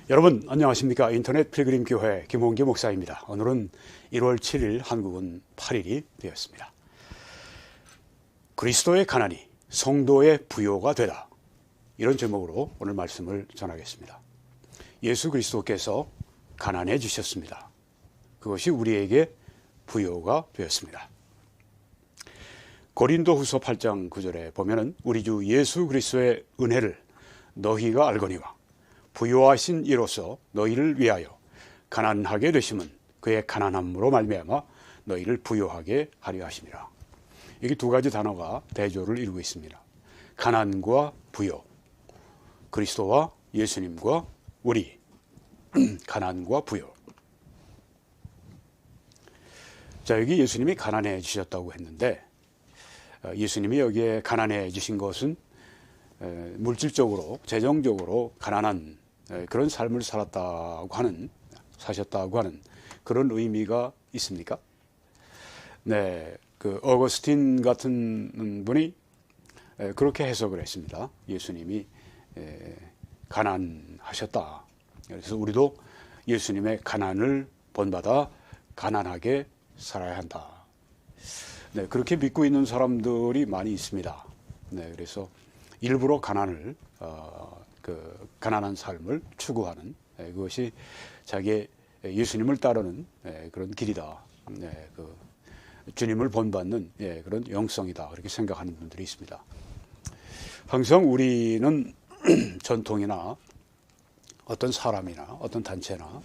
여러분 안녕하십니까? 인터넷 필그림 교회 김홍기 목사입니다. 오늘은 1월 7일, 한국은 8일이 되었습니다. 그리스도의 가난이 성도의 부요가 되다, 이런 제목으로 오늘 말씀을 전하겠습니다. 예수 그리스도께서 가난해 주셨습니다. 그것이 우리에게 부요가 되었습니다. 고린도후서 8장 9절에 보면은 우리 주 예수 그리스도의 은혜를 너희가 알거니와 부요하신 이로써 너희를 위하여 가난하게 되심은 그의 가난함으로 말미암아 너희를 부요하게 하려 하심이라. 여기 두 가지 단어가 대조를 이루고 있습니다. 가난과 부요, 그리스도와 예수님과 우리. 가난과 부요. 자, 여기 예수님이 가난해 주셨다고 했는데, 예수님이 여기에 가난해 주신 것은 물질적으로, 재정적으로 가난한 그런 삶을 사셨다고 하는 그런 의미가 있습니까? 네, 그 어거스틴 같은 분이 그렇게 해석을 했습니다. 예수님이 가난하셨다. 그래서 우리도 예수님의 가난을 본받아 가난하게 살아야 한다. 네, 그렇게 믿고 있는 사람들이 많이 있습니다. 네, 그래서 일부러 가난을 가난한 삶을 추구하는, 그것이 자기의 예수님을 따르는 그런 길이다. 주님을 본받는 그런 영성이다. 그렇게 생각하는 분들이 있습니다. 항상 우리는 전통이나 어떤 사람이나 어떤 단체나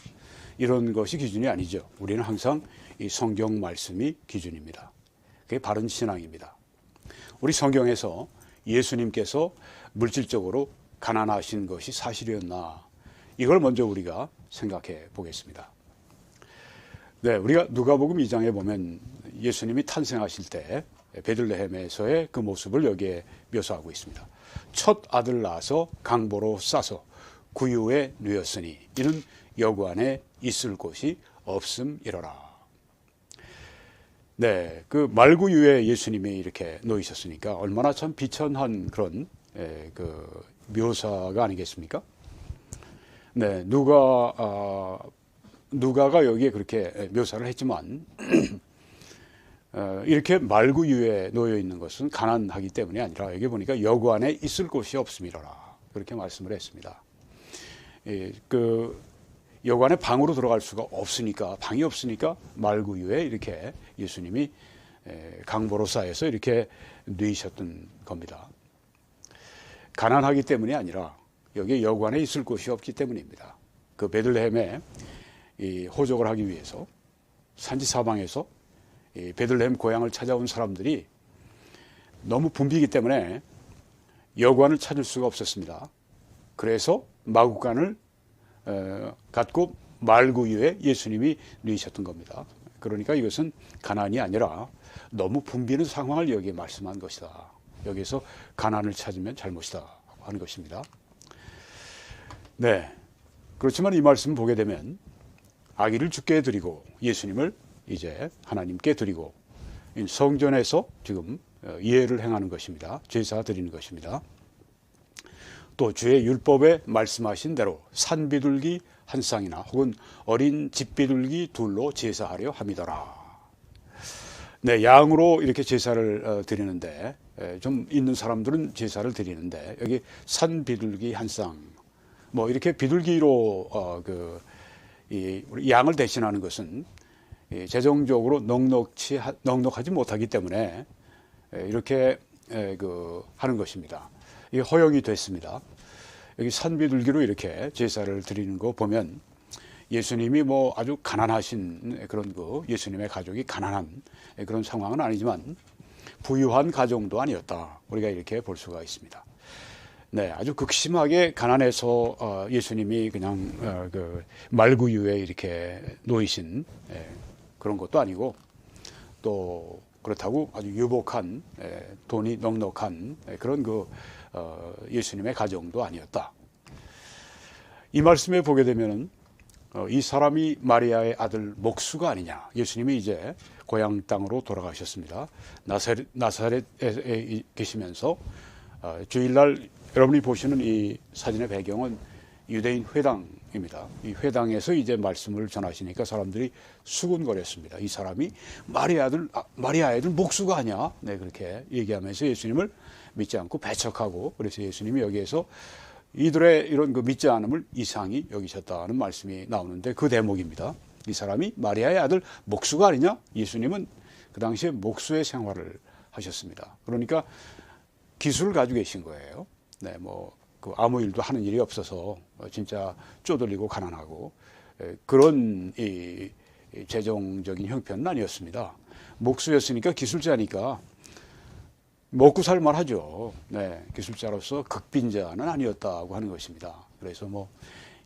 이런 것이 기준이 아니죠. 우리는 항상 이 성경 말씀이 기준입니다. 그게 바른 신앙입니다. 우리 성경에서 예수님께서 물질적으로 가난하신 것이 사실이었나, 이걸 먼저 우리가 생각해 보겠습니다. 네, 우리가 누가복음 2장에 보면 예수님이 탄생하실 때 베들레헴에서의 그 모습을 여기에 묘사하고 있습니다. 첫 아들 낳아서 강보로 싸서 구유에 누였으니 이는 여구 안에 있을 곳이 없음이러라. 네, 그 말구유에 예수님이 이렇게 놓이셨으니까 얼마나 참 비천한 그런 그 묘사가 아니겠습니까? 네, 누가가 여기에 그렇게 묘사를 했지만 이렇게 말구유에 놓여 있는 것은 가난하기 때문이 아니라 여기 보니까 여구 안에 있을 곳이 없음이러라, 그렇게 말씀을 했습니다. 그 여구 안에 방으로 들어갈 수가 없으니까, 방이 없으니까 말구유에 이렇게 예수님이 강보로 쌓여서 이렇게 누이셨던 겁니다. 가난하기 때문이 아니라 여기 여구 안에 있을 곳이 없기 때문입니다. 그 베들레헴에 이 호적을 하기 위해서 산지 사방에서 이 베들레헴 고향을 찾아온 사람들이 너무 붐비기 때문에 여관을 찾을 수가 없었습니다. 그래서 마구간을 갖고 말구유에 예수님이 누이셨던 겁니다. 그러니까 이것은 가난이 아니라 너무 붐비는 상황을 여기에 말씀한 것이다. 여기서 가난을 찾으면 잘못이다 하는 것입니다. 네, 그렇지만 이 말씀 보게 되면 아기를 주께 드리고 예수님을 이제 하나님께 드리고 성전에서 지금 예를 행하는 것입니다. 제사 드리는 것입니다. 또 주의 율법에 말씀하신 대로 산비둘기 한 쌍이나 혹은 어린 집비둘기 둘로 제사하려 함이더라. 네, 양으로 이렇게 제사를 드리는데, 좀 있는 사람들은 제사를 드리는데, 여기 산비둘기 한 쌍, 뭐 이렇게 비둘기로 우리 양을 대신하는 것은 재정적으로 넉넉하지 못하기 때문에 이렇게 하는 것입니다. 이게 허용이 됐습니다. 여기 산비둘기로 이렇게 제사를 드리는 거 보면 예수님이 뭐 아주 가난하신 그런 예수님의 가족이 가난한 그런 상황은 아니지만 부유한 가정도 아니었다, 우리가 이렇게 볼 수가 있습니다. 네, 아주 극심하게 가난해서 예수님이 그냥 말구유에 이렇게 놓이신 그런 것도 아니고, 또 그렇다고 아주 유복한 돈이 넉넉한 그런 예수님의 가정도 아니었다. 이 말씀에 보게 되면은 이 사람이 마리아의 아들 목수가 아니냐. 예수님이 이제 고향 땅으로 돌아가셨습니다. 나사렛에 계시면서 주일날 여러분이 보시는 이 사진의 배경은 유대인 회당 회당입니다. 이 회당에서 이제 말씀을 전하시니까 사람들이 수군거렸습니다. 이 사람이 마리아의 아들 목수가 아니야? 네, 그렇게 얘기하면서 예수님을 믿지 않고 배척하고, 그래서 예수님이 여기에서 이들의 이런 그 믿지 않음을 이상히 여기셨다는 말씀이 나오는데 그 대목입니다. 이 사람이 마리아의 아들 목수가 아니냐? 예수님은 그 당시에 목수의 생활을 하셨습니다. 그러니까 기술을 가지고 계신 거예요. 네, 그 아무 일도 하는 일이 없어서 진짜 쪼들리고 가난하고 그런 이 재정적인 형편은 아니었습니다. 목수였으니까 기술자니까 먹고 살만 하죠. 네, 기술자로서 극빈자는 아니었다고 하는 것입니다. 그래서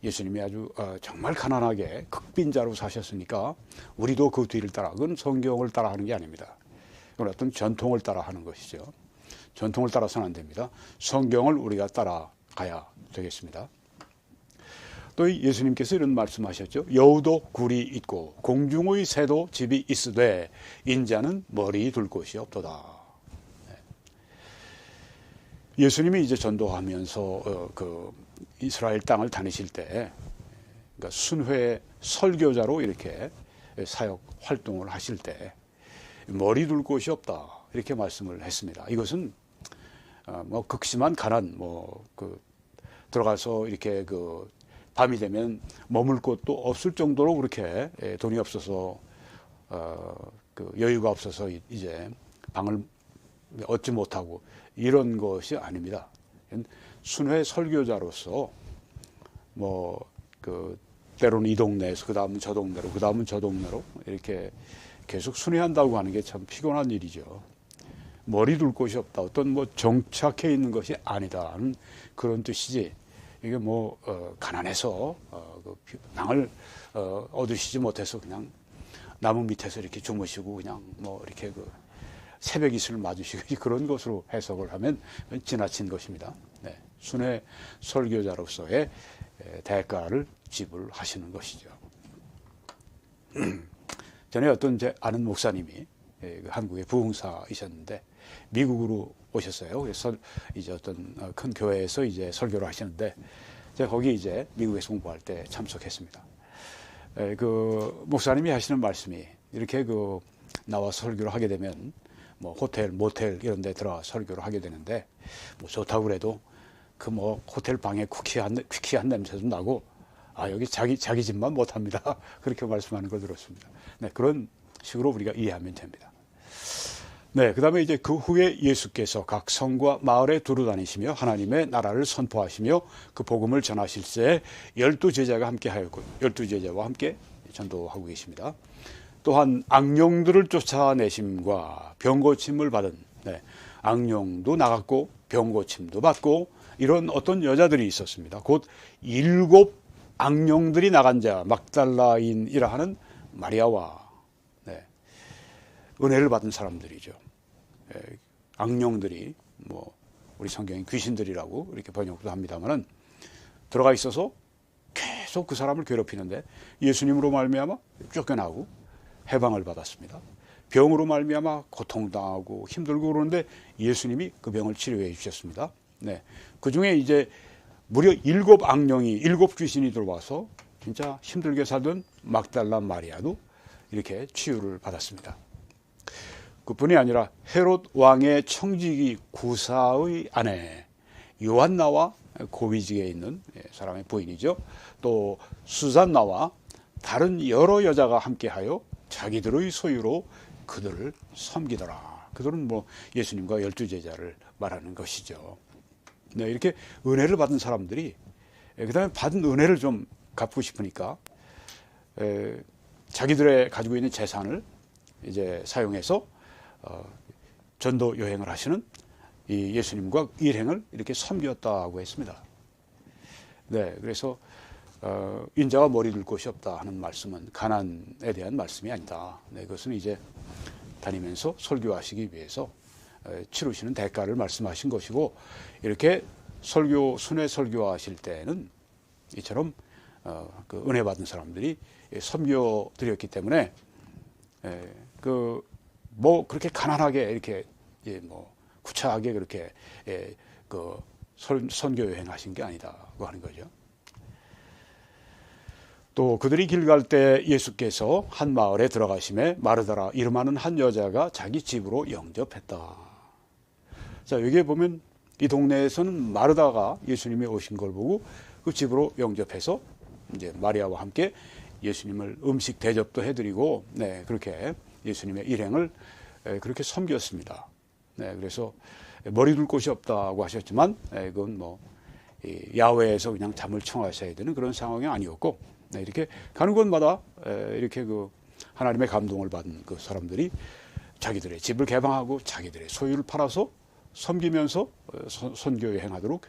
예수님이 아주 정말 가난하게 극빈자로 사셨으니까 우리도 그 뒤를 따라, 그건 성경을 따라하는 게 아닙니다. 그건 어떤 전통을 따라하는 것이죠. 전통을 따라서는 안 됩니다. 성경을 우리가 따라가야 되겠습니다. 또 예수님께서 이런 말씀하셨죠. 여우도 굴이 있고 공중의 새도 집이 있으되 인자는 머리 둘 곳이 없도다. 예수님이 이제 전도하면서 그 이스라엘 땅을 다니실 때, 그러니까 순회 설교자로 이렇게 사역 활동을 하실 때 머리 둘 곳이 없다 이렇게 말씀을 했습니다. 이것은 극심한 가난, 들어가서 이렇게 그 밤이 되면 머물 곳도 없을 정도로 그렇게 돈이 없어서 그 여유가 없어서 이제 방을 얻지 못하고 이런 것이 아닙니다. 순회 설교자로서 그 때로는 이 동네에서 그 다음은 저 동네로, 그 다음은 저 동네로 이렇게 계속 순회한다고 하는 게 참 피곤한 일이죠. 머리 둘 곳이 없다. 어떤 정착해 있는 것이 아니다는 그런 뜻이지. 이게 가난해서 그 낭을 얻으시지 못해서 그냥 나무 밑에서 이렇게 주무시고 그냥 이렇게 그 새벽 이슬을 맞으시고 그런 것으로 해석을 하면 지나친 것입니다. 네. 순회 설교자로서의 대가를 지불하시는 것이죠. 전에 어떤 제 아는 목사님이 한국의 부흥사이셨는데 미국으로 오셨어요. 그래서 이제 어떤 큰 교회에서 이제 설교를 하시는데 제가 거기 이제 미국에서 공부할 때 참석했습니다. 그 목사님이 하시는 말씀이 이렇게 그 나와서 설교를 하게 되면 호텔, 모텔 이런 데 들어가 설교를 하게 되는데 좋다고 그래도 그 호텔 방에 퀴퀴한 냄새도 나고 여기 자기 집만 못합니다. 그렇게 말씀하는 걸 들었습니다. 네, 그런 식으로 우리가 이해하면 됩니다. 네, 그 다음에 이제 그 후에 예수께서 각 성과 마을에 두루 다니시며 하나님의 나라를 선포하시며 그 복음을 전하실 때 12제자가 함께 하였고 12제자와 함께 전도하고 계십니다. 또한 악령들을 쫓아내심과 병고침을 받은, 악령도 나갔고 병고침도 받고 이런 어떤 여자들이 있었습니다. 곧 7 악령들이 나간 자 막달라인이라 하는 마리아와 은혜를 받은 사람들이죠. 악령들이 우리 성경에 귀신들이라고 이렇게 번역도 합니다만은 들어가 있어서 계속 그 사람을 괴롭히는데 예수님으로 말미암아 쫓겨나고 해방을 받았습니다. 병으로 말미암아 고통당하고 힘들고 그러는데 예수님이 그 병을 치료해 주셨습니다. 네. 그 중에 이제 무려 7 악령이 7 귀신이 들어와서 진짜 힘들게 살던 막달라 마리아도 이렇게 치유를 받았습니다. 그뿐이 아니라 헤롯 왕의 청지기 구사의 아내 요한나와 고위직에 있는 사람의 부인이죠. 또 수산나와 다른 여러 여자가 함께하여 자기들의 소유로 그들을 섬기더라. 그들은 예수님과 12제자를 말하는 것이죠. 네, 이렇게 은혜를 받은 사람들이 그 다음에 받은 은혜를 좀 갚고 싶으니까 자기들의 가지고 있는 재산을 이제 사용해서 전도 여행을 하시는 이 예수님과 일행을 이렇게 섬겼다고 했습니다. 네, 그래서 인자가 머리 둘 곳이 없다 하는 말씀은 가난에 대한 말씀이 아니다. 네, 그것은 이제 다니면서 설교하시기 위해서 치르시는 대가를 말씀하신 것이고 이렇게 순회 설교하실 때는 이처럼 그 은혜 받은 사람들이 섬겨 드렸기 때문에 그렇게 가난하게 이렇게 구차하게 그렇게 그 선교 여행하신 게 아니다고 하는 거죠. 또 그들이 길 갈 때 예수께서 한 마을에 들어가심에 마르다라 이름하는 한 여자가 자기 집으로 영접했다. 자, 여기에 보면 이 동네에서는 마르다가 예수님이 오신 걸 보고 그 집으로 영접해서 이제 마리아와 함께 예수님을 음식 대접도 해드리고, 네, 그렇게 예수님의 일행을 그렇게 섬겼습니다. 네, 그래서 머리 둘 곳이 없다고 하셨지만, 그건 뭐 야외에서 그냥 잠을 청하셔야 되는 그런 상황이 아니었고, 네, 이렇게 가는 곳마다 이렇게 그 하나님의 감동을 받은 그 사람들이 자기들의 집을 개방하고 자기들의 소유를 팔아서 섬기면서 선교 여행하도록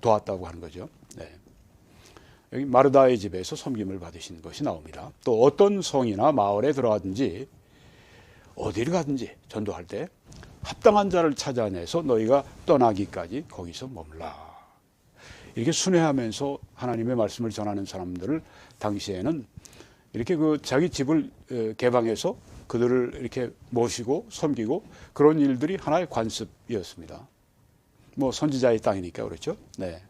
도왔다고 하는 거죠. 네. 여기 마르다의 집에서 섬김을 받으신 것이 나옵니다. 또 어떤 성이나 마을에 들어가든지 어디를 가든지 전도할 때 합당한 자를 찾아내서 너희가 떠나기까지 거기서 머물라. 이렇게 순회하면서 하나님의 말씀을 전하는 사람들을 당시에는 이렇게 그 자기 집을 개방해서 그들을 이렇게 모시고 섬기고 그런 일들이 하나의 관습이었습니다. 뭐 선지자의 땅이니까 그렇죠. 네.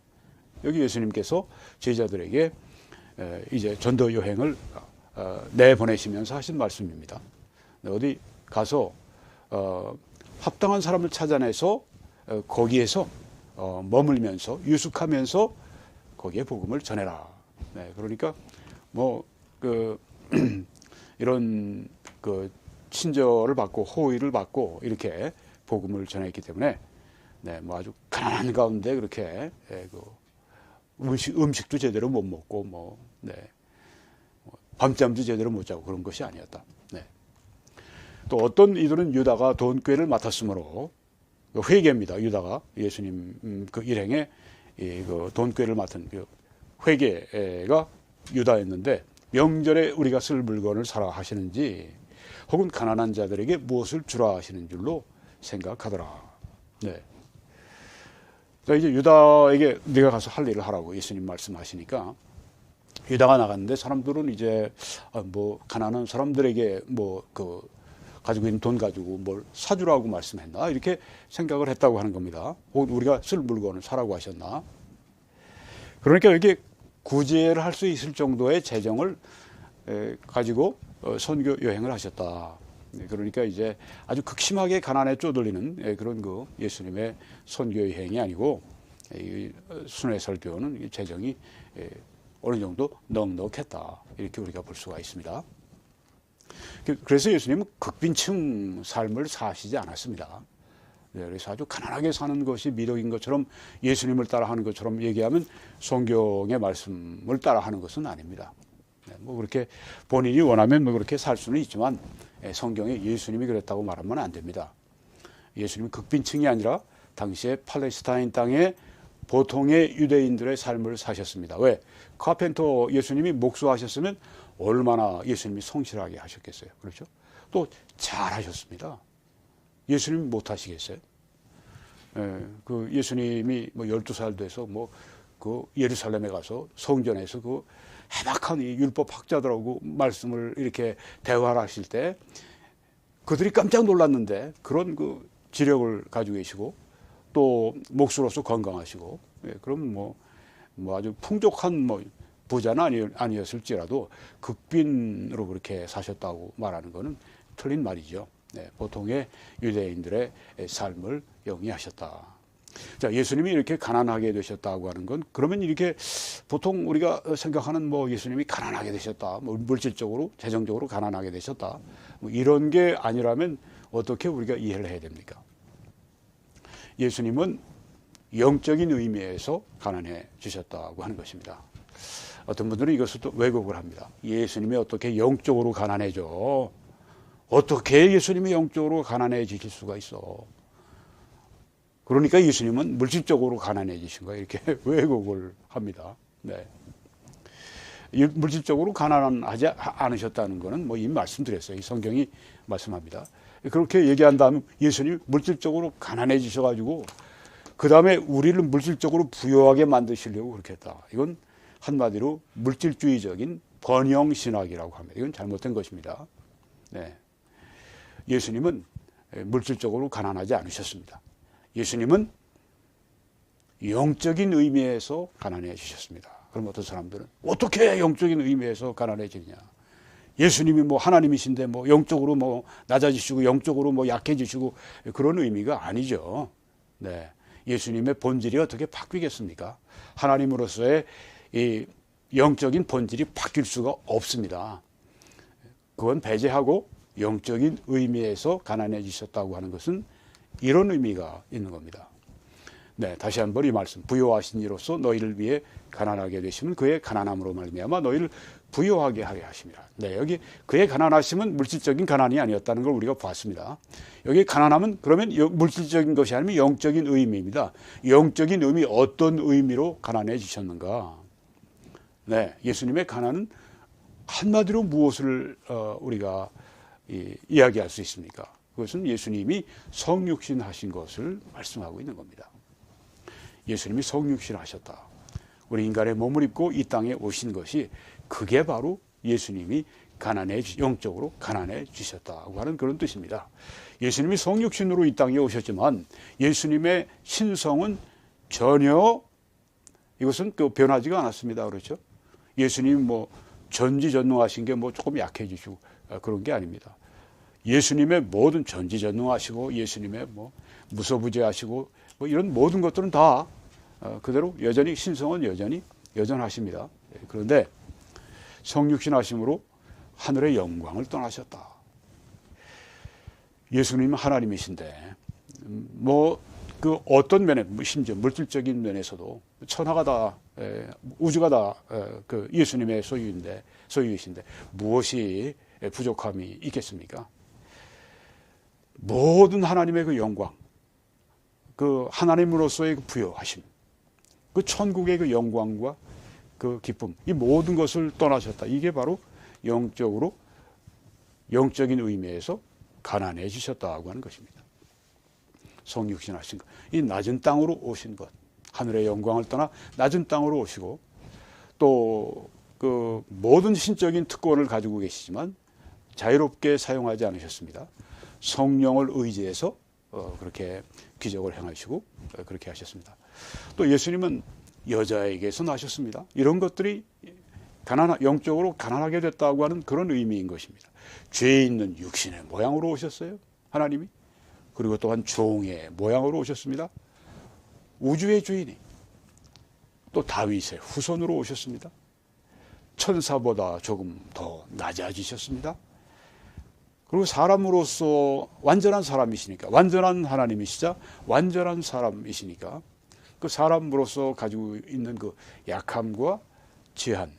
여기 예수님께서 제자들에게 이제 전도 여행을 내보내시면서 하신 말씀입니다. 어디 가서 합당한 사람을 찾아내서 거기에서 머물면서 유숙하면서 거기에 복음을 전해라. 네, 그러니까 뭐 그 이런 그 친절을 받고 호의를 받고 이렇게 복음을 전했기 때문에 네, 뭐 아주 가난한 가운데 그렇게 그 음식도 제대로 못 먹고 뭐 네, 밤잠도 제대로 못 자고 그런 것이 아니었다. 네. 또 어떤 이들은 유다가 돈꾀를 맡았으므로 회계입니다. 유다가 예수님 그 일행에 그 돈꾀를 맡은 그 회계가 유다였는데 명절에 우리가 쓸 물건을 사라 하시는지 혹은 가난한 자들에게 무엇을 주라 하시는 줄로 생각하더라. 네. 그러니까 이제 유다에게 네가 가서 할 일을 하라고 예수님 말씀하시니까 유다가 나갔는데 사람들은 이제 뭐 가난한 사람들에게 뭐 그 가지고 있는 돈 가지고 뭘 사주라고 말씀했나 이렇게 생각을 했다고 하는 겁니다. 혹은 우리가 쓸 물건을 사라고 하셨나. 그러니까 이게 구제를 할 수 있을 정도의 재정을 가지고 선교 여행을 하셨다. 그러니까 이제 아주 극심하게 가난에 쪼들리는 그런 그 예수님의 선교 여행이 아니고 순회 설교는 재정이 어느 정도 넉넉했다. 이렇게 우리가 볼 수가 있습니다. 그래서 예수님은 극빈층 삶을 사시지 않았습니다. 그래서 아주 가난하게 사는 것이 미덕인 것처럼 예수님을 따라하는 것처럼 얘기하면 성경의 말씀을 따라하는 것은 아닙니다. 뭐 그렇게 본인이 원하면 뭐 그렇게 살 수는 있지만 성경에 예수님이 그랬다고 말하면 안 됩니다. 예수님은 극빈층이 아니라 당시에 팔레스타인 땅에 보통의 유대인들의 삶을 사셨습니다. 왜? 카펜터 예수님이 목수하셨으면 얼마나 예수님이 성실하게 하셨겠어요. 그렇죠? 또 잘하셨습니다. 예수님이 못하시겠어요? 그 예수님이 뭐 12살 돼서 뭐 그 예루살렘에 가서 성전에서 그 해박한 이 율법 학자들하고 말씀을 이렇게 대화를 하실 때 그들이 깜짝 놀랐는데 그런 그 지력을 가지고 계시고 또 목수로서 건강하시고 그럼 뭐 아주 풍족한 뭐 부자는 아니었을지라도 극빈으로 그렇게 사셨다고 말하는 것은 틀린 말이죠. 네, 보통의 유대인들의 삶을 영위하셨다. 자, 예수님이 이렇게 가난하게 되셨다고 하는 건 그러면 이렇게 보통 우리가 생각하는 뭐 예수님이 가난하게 되셨다, 뭐 물질적으로, 재정적으로 가난하게 되셨다, 뭐 이런 게 아니라면 어떻게 우리가 이해를 해야 됩니까? 예수님은 영적인 의미에서 가난해 주셨다고 하는 것입니다. 어떤 분들은 이것을 또 왜곡을 합니다. 예수님이 어떻게 영적으로 가난해져? 어떻게 예수님이 영적으로 가난해지실 수가 있어? 그러니까 예수님은 물질적으로 가난해지신 거예요. 이렇게 왜곡을 합니다. 네. 물질적으로 가난하지 않으셨다는 것은 뭐 이미 말씀드렸어요. 이 성경이 말씀합니다. 그렇게 얘기한 다음에 예수님이 물질적으로 가난해지셔가지고 그 다음에 우리를 물질적으로 부유하게 만드시려고 그렇게 했다. 이건 한마디로 물질주의적인 번영신학이라고 합니다. 이건 잘못된 것입니다. 네. 예수님은 물질적으로 가난하지 않으셨습니다. 예수님은 영적인 의미에서 가난해 주셨습니다. 그럼 어떤 사람들은 어떻게 영적인 의미에서 가난해지느냐? 예수님이 뭐 하나님이신데 뭐 영적으로 뭐 낮아지시고 영적으로 뭐 약해지시고 그런 의미가 아니죠. 네. 예수님의 본질이 어떻게 바뀌겠습니까? 하나님으로서의 이 영적인 본질이 바뀔 수가 없습니다. 그건 배제하고 영적인 의미에서 가난해지셨다고 하는 것은 이런 의미가 있는 겁니다. 네, 다시 한번 이 말씀. 부요하신 이로써 너희를 위해 가난하게 되시면 그의 가난함으로 말미암아 너희를 부요하게 하게 하심이라. 네, 여기 그의 가난하심은 물질적인 가난이 아니었다는 걸 우리가 봤습니다. 여기 가난함은 그러면 물질적인 것이 아니면 영적인 의미입니다. 영적인 의미, 어떤 의미로 가난해지셨는가? 네, 예수님의 가난은 한마디로 무엇을 우리가 이야기할 수 있습니까? 그것은 예수님이 성육신 하신 것을 말씀하고 있는 겁니다. 예수님이 성육신 하셨다. 우리 인간의 몸을 입고 이 땅에 오신 것이 그게 바로 예수님이 영적으로 가난해지셨다고 하는 그런 뜻입니다. 예수님이 성육신으로 이 땅에 오셨지만 예수님의 신성은 전혀 이것은 변하지가 않았습니다. 그렇죠? 예수님이 뭐 전지전능하신 게 뭐 조금 약해지시고 그런 게 아닙니다. 예수님의 모든 전지전능하시고 예수님의 뭐 무소부재하시고 뭐 이런 모든 것들은 다 그대로 여전히 신성은 여전하십니다. 그런데 성육신 하심으로 하늘의 영광을 떠나셨다. 예수님은 하나님이신데 뭐 그 어떤 면에 심지어 물질적인 면에서도 천하가 다 우주가 다 그 예수님의 소유이신데 무엇이 부족함이 있겠습니까? 모든 하나님의 그 영광, 그 하나님으로서의 그 부요하심, 그 천국의 그 영광과 그 기쁨, 이 모든 것을 떠나셨다. 이게 바로 영적인 의미에서 가난해지셨다고 하는 것입니다. 성육신 하신 것, 이 낮은 땅으로 오신 것, 하늘의 영광을 떠나 낮은 땅으로 오시고 또 그 모든 신적인 특권을 가지고 계시지만 자유롭게 사용하지 않으셨습니다. 성령을 의지해서 그렇게 기적을 행하시고 그렇게 하셨습니다. 또 예수님은 여자에게서 나셨습니다. 이런 것들이 영적으로 가난하게 됐다고 하는 그런 의미인 것입니다. 죄 있는 육신의 모양으로 오셨어요. 하나님이. 그리고 또한 종의 모양으로 오셨습니다. 우주의 주인이 또 다윗의 후손으로 오셨습니다. 천사보다 조금 더 낮아지셨습니다. 그리고 사람으로서 완전한 사람이시니까, 완전한 하나님이시자 완전한 사람이시니까 그 사람으로서 가지고 있는 그 약함과 제한,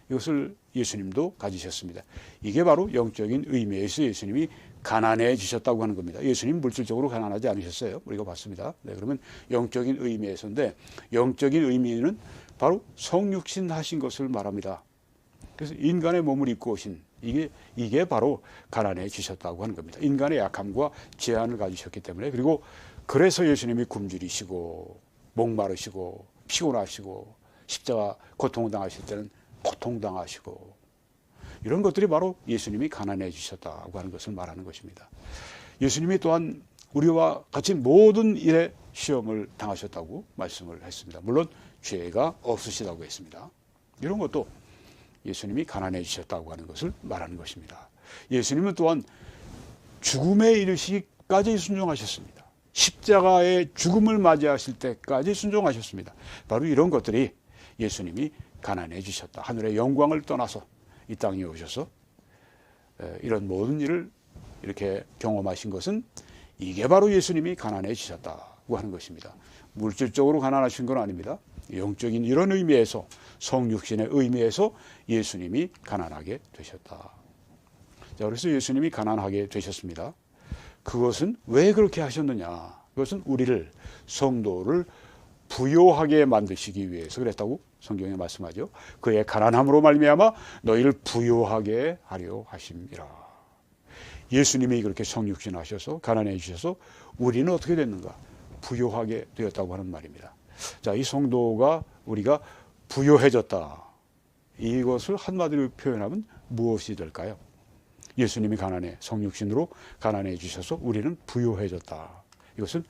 이것을 예수님도 가지셨습니다. 이게 바로 영적인 의미에서 예수님이 가난해지셨다고 하는 겁니다. 예수님 물질적으로 가난하지 않으셨어요. 우리가 봤습니다. 네, 그러면 영적인 의미에서인데, 영적인 의미는 바로 성육신 하신 것을 말합니다. 그래서 인간의 몸을 입고 오신 이게 바로 가난해지셨다고 하는 겁니다. 인간의 약함과 제한을 가지셨기 때문에, 그리고 그래서 예수님이 굶주리시고 목마르시고 피곤하시고 십자가 고통당하실 때는 고통당하시고, 이런 것들이 바로 예수님이 가난해지셨다고 하는 것을 말하는 것입니다. 예수님이 또한 우리와 같이 모든 일에 시험을 당하셨다고 말씀을 했습니다. 물론 죄가 없으시다고 했습니다. 이런 것도 예수님이 가난해지셨다고 하는 것을 말하는 것입니다. 예수님은 또한 죽음에 이르시기까지 순종하셨습니다. 십자가의 죽음을 맞이하실 때까지 순종하셨습니다. 바로 이런 것들이 예수님이 가난해지셨다. 하늘의 영광을 떠나서 이 땅에 오셔서 이런 모든 일을 이렇게 경험하신 것은 이게 바로 예수님이 가난해지셨다고 하는 것입니다. 물질적으로 가난하신 건 아닙니다. 영적인 이런 의미에서, 성육신의 의미에서 예수님이 가난하게 되셨다. 자, 그래서 예수님이 가난하게 되셨습니다. 그것은 왜 그렇게 하셨느냐? 그것은 우리를, 성도를 부요하게 만드시기 위해서 그랬다고 성경에 말씀하죠. 그의 가난함으로 말미암아 너희를 부요하게 하려 하심이라. 예수님이 그렇게 성육신 하셔서 가난해 주셔서 우리는 어떻게 됐는가? 부요하게 되었다고 하는 말입니다. 자, 이 성도가, 우리가 부요해졌다. 이것을 한마디로 표현하면 무엇이 될까요? 예수님이 성육신으로 가난해 주셔서 우리는 부요해졌다. 이것은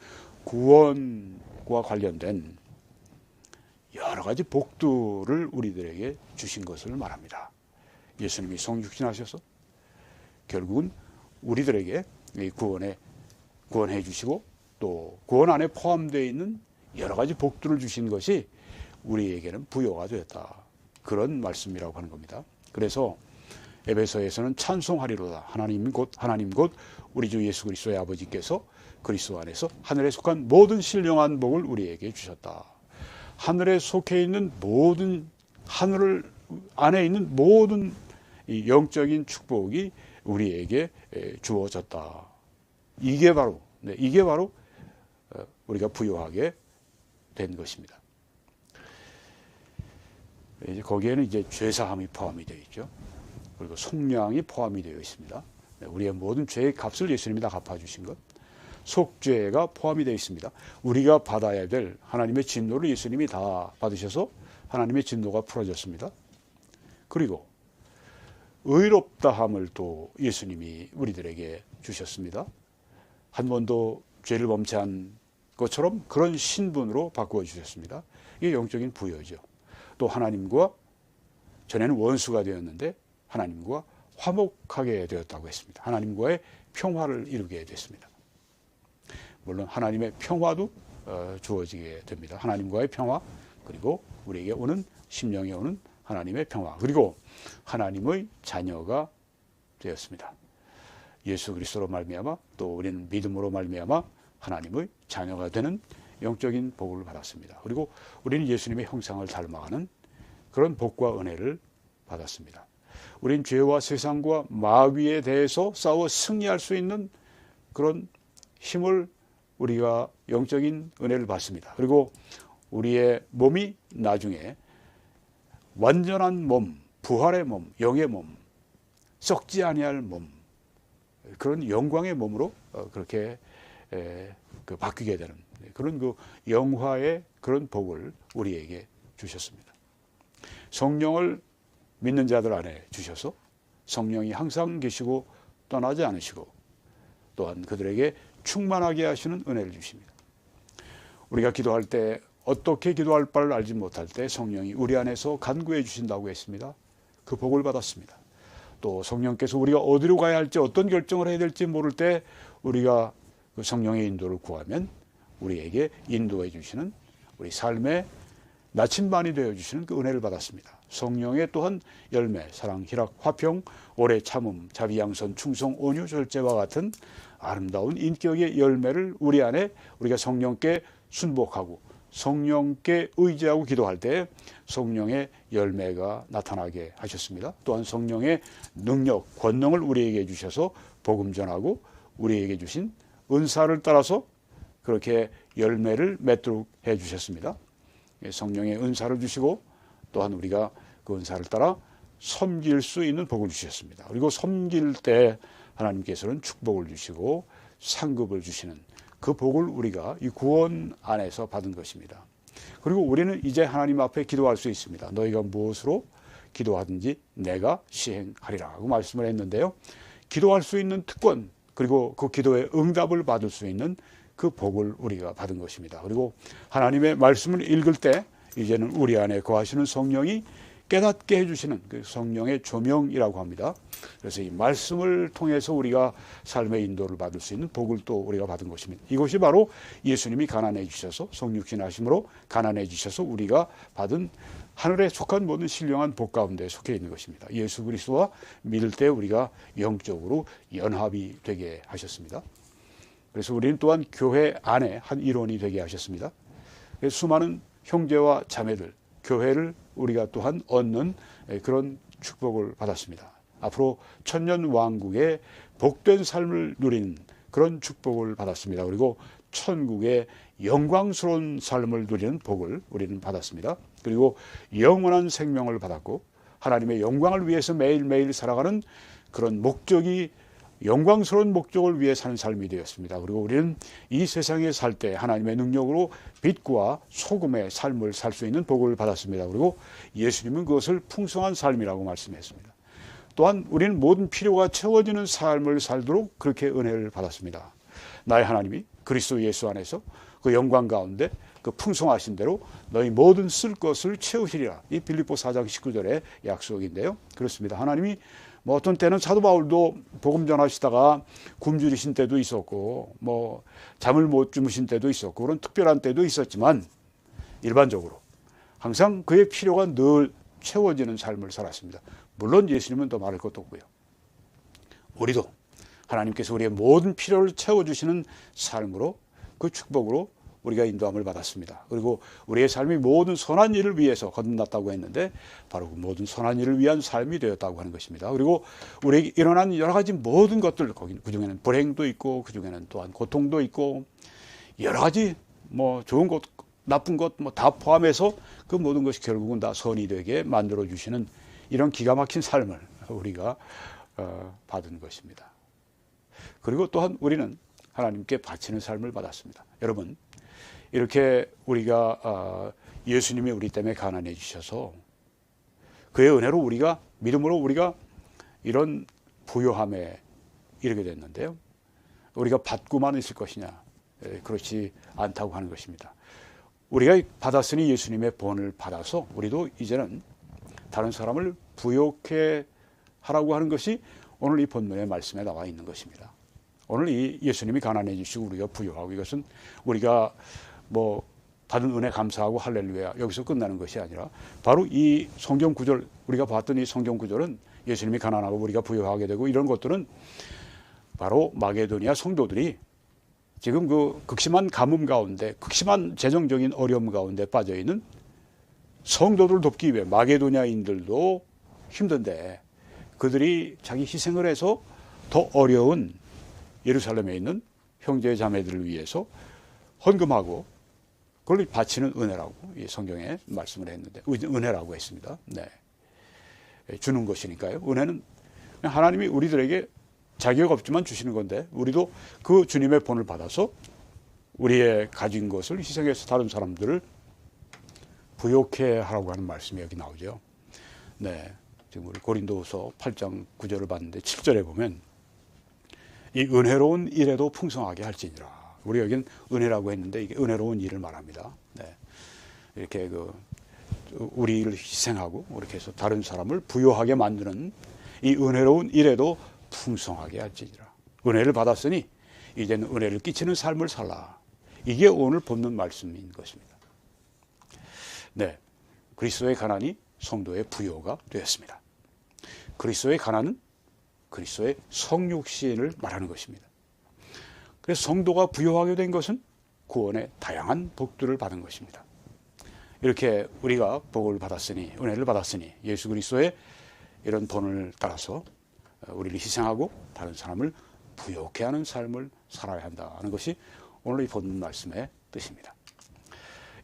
구원과 관련된 여러 가지 복들을 우리들에게 주신 것을 말합니다. 예수님이 성육신하셔서 결국은 우리들에게 구원해 주시고 또 구원 안에 포함되어 있는 여러 가지 복들을 주신 것이 우리에게는 부여가 되었다. 그런 말씀이라고 하는 겁니다. 그래서 에베소에서는 찬송하리로다. 하나님 곧 우리 주 예수 그리스도의 아버지께서 그리스도 안에서 하늘에 속한 모든 신령한 복을 우리에게 주셨다. 하늘에 속해 있는 모든 하늘 안에 있는 모든 이 영적인 축복이 우리에게 주어졌다. 이게 바로 우리가 부여하게 된 것입니다. 이제 거기에는 이제 죄사함이 포함이 되어 있죠. 그리고 속량이 포함이 되어 있습니다. 우리의 모든 죄의 값을 예수님이 다 갚아주신 것. 속죄가 포함이 되어 있습니다. 우리가 받아야 될 하나님의 진노를 예수님이 다 받으셔서 하나님의 진노가 풀어졌습니다. 그리고 의롭다함을 또 예수님이 우리들에게 주셨습니다. 한 번도 죄를 범죄한 것처럼 그런 신분으로 바꾸어 주셨습니다. 이게 영적인 부여죠. 또 하나님과 전에는 원수가 되었는데 하나님과 화목하게 되었다고 했습니다. 하나님과의 평화를 이루게 됐습니다. 물론 하나님의 평화도 주어지게 됩니다. 하나님과의 평화, 그리고 우리에게 오는 심령에 오는 하나님의 평화, 그리고 하나님의 자녀가 되었습니다. 예수 그리스도로 말미암아 또 우리는 믿음으로 말미암아 하나님의 자녀가 되는 영적인 복을 받았습니다. 그리고 우리는 예수님의 형상을 닮아가는 그런 복과 은혜를 받았습니다. 우리는 죄와 세상과 마귀에 대해서 싸워 승리할 수 있는 그런 힘을 우리가 영적인 은혜를 받습니다. 그리고 우리의 몸이 나중에 완전한 몸, 부활의 몸, 영의 몸, 썩지 아니할 몸, 그런 영광의 몸으로 그렇게 바뀌게 되는 그런 그 영화의 그런 복을 우리에게 주셨습니다. 성령을 믿는 자들 안에 주셔서 성령이 항상 계시고 떠나지 않으시고 또한 그들에게 충만하게 하시는 은혜를 주십니다. 우리가 기도할 때 어떻게 기도할 바를 알지 못할 때 성령이 우리 안에서 간구해 주신다고 했습니다. 그 복을 받았습니다. 또 성령께서 우리가 어디로 가야 할지 어떤 결정을 해야 될지 모를 때 우리가 그 성령의 인도를 구하면 우리에게 인도해 주시는 우리 삶의 나침반이 되어 주시는 그 은혜를 받았습니다. 성령의 또한 열매, 사랑, 희락, 화평, 오래 참음, 자비, 양선, 충성, 온유, 절제와 같은 아름다운 인격의 열매를 우리 안에 우리가 성령께 순복하고 성령께 의지하고 기도할 때 성령의 열매가 나타나게 하셨습니다. 또한 성령의 능력, 권능을 우리에게 주셔서 복음 전하고 우리에게 주신 은사를 따라서 그렇게 열매를 맺도록 해 주셨습니다. 성령의 은사를 주시고 또한 우리가 그 은사를 따라 섬길 수 있는 복을 주셨습니다. 그리고 섬길 때 하나님께서는 축복을 주시고 상급을 주시는 그 복을 우리가 이 구원 안에서 받은 것입니다. 그리고 우리는 이제 하나님 앞에 기도할 수 있습니다. 너희가 무엇으로 기도하든지 내가 시행하리라고 말씀을 했는데요. 기도할 수 있는 특권, 그리고 그 기도의 응답을 받을 수 있는 그 복을 우리가 받은 것입니다. 그리고 하나님의 말씀을 읽을 때 이제는 우리 안에 거하시는 성령이 깨닫게 해주시는 그 성령의 조명이라고 합니다. 그래서 이 말씀을 통해서 우리가 삶의 인도를 받을 수 있는 복을 또 우리가 받은 것입니다. 이것이 바로 예수님이 가난해 주셔서 성육신 하심으로 가난해 주셔서 우리가 받은 하늘에 속한 모든 신령한 복 가운데 속해 있는 것입니다. 예수 그리스도와 믿을 때 우리가 영적으로 연합이 되게 하셨습니다. 그래서 우리는 또한 교회 안에 한 일원이 되게 하셨습니다. 그래서 수많은 형제와 자매들, 교회를 우리가 또한 얻는 그런 축복을 받았습니다. 앞으로 천년 왕국의 복된 삶을 누리는 그런 축복을 받았습니다. 그리고 천국의 영광스러운 삶을 누리는 복을 우리는 받았습니다. 그리고 영원한 생명을 받았고 하나님의 영광을 위해서 매일매일 살아가는 그런 목적이 영광스러운 목적을 위해 사는 삶이 되었습니다. 그리고 우리는 이 세상에 살 때 하나님의 능력으로 빛과 소금의 삶을 살 수 있는 복을 받았습니다. 그리고 예수님은 그것을 풍성한 삶이라고 말씀했습니다. 또한 우리는 모든 필요가 채워지는 삶을 살도록 그렇게 은혜를 받았습니다. 나의 하나님이 그리스도 예수 안에서 그 영광 가운데 그 풍성하신 대로 너희 모든 쓸 것을 채우시리라. 이 빌립보 4장 19절의 약속인데요. 그렇습니다. 하나님이 뭐 어떤 때는 사도 바울도 복음 전하시다가 굶주리신 때도 있었고 뭐 잠을 못 주무신 때도 있었고 그런 특별한 때도 있었지만 일반적으로 항상 그의 필요가 늘 채워지는 삶을 살았습니다. 물론 예수님은 더 말할 것도 없고요. 우리도 하나님께서 우리의 모든 필요를 채워주시는 삶으로 그 축복으로 우리가 인도함을 받았습니다. 그리고 우리의 삶이 모든 선한 일을 위해서 거듭났다고 했는데 바로 그 모든 선한 일을 위한 삶이 되었다고 하는 것입니다. 그리고 우리에게 일어난 여러 가지 모든 것들, 그중에는 불행도 있고 그중에는 또한 고통도 있고 여러 가지 뭐 좋은 것, 나쁜 것 뭐 다 포함해서 그 모든 것이 결국은 다 선이 되게 만들어 주시는 이런 기가 막힌 삶을 우리가 받은 것입니다. 그리고 또한 우리는 하나님께 바치는 삶을 받았습니다. 여러분, 이렇게 우리가 예수님이 우리 때문에 가난해 주셔서 그의 은혜로 우리가 믿음으로 우리가 이런 부요함에 이르게 됐는데요. 우리가 받고만 있을 것이냐? 그렇지 않다고 하는 것입니다. 우리가 받았으니 예수님의 본을 받아서 우리도 이제는 다른 사람을 부요케 하라고 하는 것이 오늘 이 본문의 말씀에 나와 있는 것입니다. 오늘 이 예수님이 가난해 주시고 우리가 부요하고 이것은 우리가 뭐 받은 은혜 감사하고 할렐루야 여기서 끝나는 것이 아니라 바로 이 성경 구절 우리가 봤던 이 성경 구절은 예수님이 가난하고 우리가 부요하게 되고 이런 것들은 바로 마게도니아 성도들이 지금 그 극심한 가뭄 가운데 극심한 재정적인 어려움 가운데 빠져 있는 성도들을 돕기 위해 마게도니아인들도 힘든데 그들이 자기 희생을 해서 더 어려운 예루살렘에 있는 형제 자매들을 위해서 헌금하고 그걸 바치는 은혜라고 이 성경에 말씀을 했는데 은혜라고 했습니다. 네. 주는 것이니까요. 은혜는 하나님이 우리들에게 자격 없지만 주시는 건데 우리도 그 주님의 본을 받아서 우리의 가진 것을 희생해서 다른 사람들을 부요케 하라고 하는 말씀이 여기 나오죠. 네. 지금 우리 고린도후서 8장 9절을 봤는데 7절에 보면 이 은혜로운 일에도 풍성하게 할지니라. 우리 여기는 은혜라고 했는데 이게 은혜로운 일을 말합니다. 네. 이렇게 우리를 희생하고 이렇게 해서 다른 사람을 부요하게 만드는 이 은혜로운 일에도 풍성하게 할지니라. 은혜를 받았으니 이제는 은혜를 끼치는 삶을 살라. 이게 오늘 본문 말씀인 것입니다. 네. 그리스도의 가난이 성도의 부요가 되었습니다. 그리스도의 가난은 그리스도의 성육신을 말하는 것입니다. 그래서 성도가 부요하게 된 것은 구원의 다양한 복들을 받은 것입니다. 이렇게 우리가 복을 받았으니 은혜를 받았으니 예수 그리스도의 이런 본을 따라서 우리를 희생하고 다른 사람을 부요케 하는 삶을 살아야 한다는 것이 오늘 이 본문 말씀의 뜻입니다.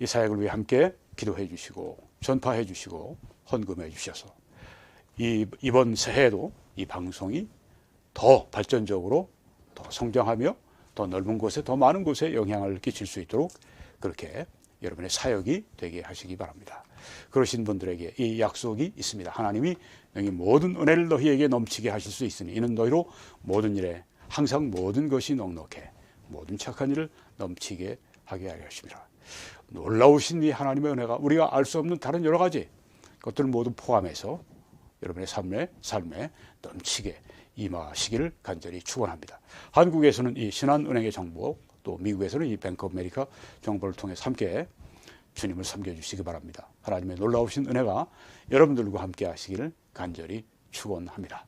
이 사역을 위해 함께 기도해 주시고 전파해 주시고 헌금해 주셔서 이번 새해에도 이 방송이 더 발전적으로 더 성장하며 더 넓은 곳에 더 많은 곳에 영향을 끼칠 수 있도록 그렇게 여러분의 사역이 되게 하시기 바랍니다. 그러신 분들에게 이 약속이 있습니다. 하나님이 너희 모든 은혜를 너희에게 넘치게 하실 수 있으니 이는 너희로 모든 일에 항상 모든 것이 넉넉해 모든 착한 일을 넘치게 하게 하려 하십니다. 놀라우신 이 하나님의 은혜가 우리가 알 수 없는 다른 여러 가지 것들을 모두 포함해서 여러분의 삶에 넘치게 임하시기를 간절히 축원합니다. 한국에서는 이 신한은행의 정보 또 미국에서는 이 뱅크 오브 아메리카 정보를 통해서 함께 주님을 섬겨주시기 바랍니다. 하나님의 놀라우신 은혜가 여러분들과 함께 하시기를 간절히 축원합니다.